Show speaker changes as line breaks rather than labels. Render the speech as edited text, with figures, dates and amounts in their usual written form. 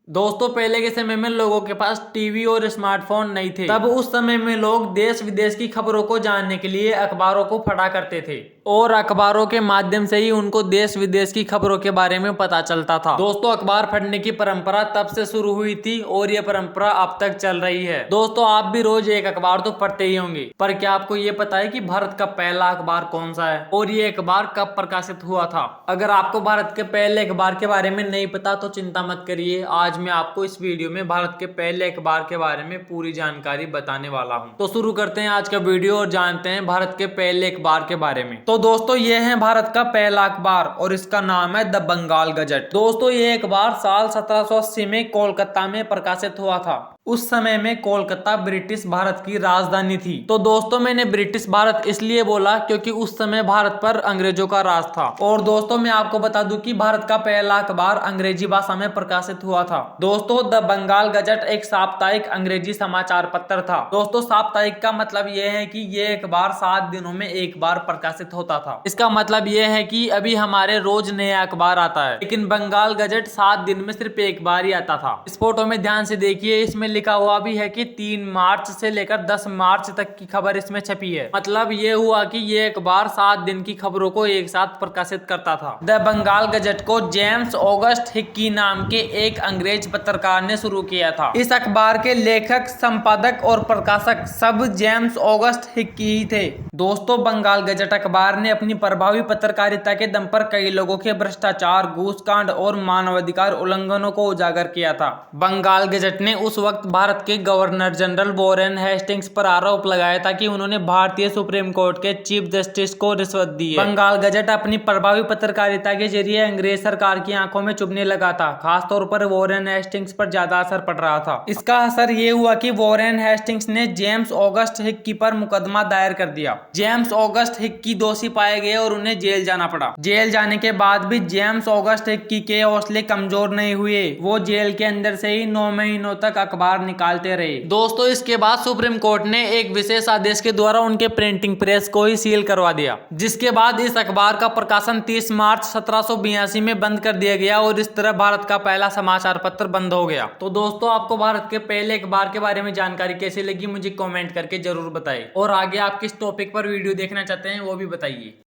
दोस्तों पहले के समय में लोगों के पास टीवी और स्मार्टफोन नहीं थे। तब उस समय में लोग देश विदेश की खबरों को जानने के लिए अखबारों को पढ़ा करते थे और अखबारों के माध्यम से ही उनको देश विदेश की खबरों के बारे में पता चलता था। दोस्तों अखबार पढ़ने की परंपरा तब से शुरू हुई थी और ये परंपरा अब तक चल रही है। दोस्तों आप भी रोज एक अखबार तो पढ़ते ही होंगे, पर क्या आपको ये पता है कि भारत का पहला अखबार कौन सा है और ये अखबार कब प्रकाशित हुआ था? अगर आपको भारत के पहले अखबार के बारे में नहीं पता तो चिंता मत करिए, आज मैं आपको इस वीडियो में भारत के पहले अखबार के बारे में पूरी जानकारी बताने वाला हूं। तो शुरू करते हैं आज का वीडियो और जानते हैं भारत के पहले अखबार के बारे में। तो दोस्तों ये है भारत का पहला अखबार और इसका नाम है द बंगाल गजट। दोस्तों ये अखबार साल 1780 में कोलकाता में प्रकाशित हुआ था। उस समय में कोलकाता ब्रिटिश भारत की राजधानी थी। तो दोस्तों मैंने ब्रिटिश भारत इसलिए बोला क्योंकि उस समय भारत पर अंग्रेजों का राज था। और दोस्तों मैं आपको बता दूं कि भारत का पहला अखबार अंग्रेजी भाषा में प्रकाशित हुआ था। दोस्तों द बंगाल गजट एक साप्ताहिक अंग्रेजी समाचार पत्र था। दोस्तों साप्ताहिक का मतलब यह है कि यह अखबार 7 दिनों में एक बार प्रकाशित होता था। इसका मतलब यह है कि अभी हमारे रोज नया अखबार आता है, लेकिन बंगाल गजट 7 दिन में सिर्फ एक बार ही आता था। इस फोटो में ध्यान से देखिए, इसमें लिखा हुआ भी है कि 3 मार्च से लेकर 10 मार्च तक की खबर इसमें छपी है। मतलब ये हुआ कि ये अखबार 7 दिन की खबरों को एक साथ प्रकाशित करता था। द बंगाल गजट को जेम्स ऑगस्ट हिक्की नाम के एक अंग्रेज पत्रकार ने शुरू किया था। इस अखबार के लेखक, संपादक और प्रकाशक सब जेम्स ऑगस्ट हिक्की ही थे। दोस्तों बंगाल गजट अखबार ने अपनी प्रभावी पत्रकारिता के दम पर कई लोगों के भ्रष्टाचार, घूसकांड और मानवाधिकार उल्लंघनों को उजागर किया था। बंगाल गजट ने उस वक्त भारत के गवर्नर जनरल वॉरेन हेस्टिंग्स पर आरोप लगाया था कि उन्होंने भारतीय सुप्रीम कोर्ट के चीफ जस्टिस को रिश्वत दी है। बंगाल गजट अपनी प्रभावी पत्रकारिता के जरिए अंग्रेज सरकार की आंखों में चुभने लगा था। खासतौर पर वॉरेन हेस्टिंग्स पर ज्यादा असर पड़ रहा था। इसका असर ये हुआ कि वॉरेन हेस्टिंग्स ने जेम्स ऑगस्ट हिक्की पर मुकदमा दायर कर दिया। जेम्स ऑगस्ट हिक्की दोषी पाए गए और उन्हें जेल जाना पड़ा। जेल जाने के बाद भी जेम्स ऑगस्ट हिक्की के हौसले कमजोर नहीं हुए। वो जेल के अंदर से ही 9 महीनों तक अखबार निकालते रहे। दोस्तों इसके बाद सुप्रीम कोर्ट ने एक विशेष आदेश के द्वारा उनके प्रिंटिंग प्रेस को ही सील करवा दिया, जिसके बाद इस अखबार का प्रकाशन 30 मार्च 1782 में बंद कर दिया गया और इस तरह भारत का पहला समाचार पत्र बंद हो गया। तो दोस्तों आपको भारत के पहले अखबार के बारे में जानकारी कैसी लगी मुझे कमेंट करके जरूर बताइए और आगे आप किस टॉपिक पर वीडियो देखना चाहते हैं वो भी बताइए।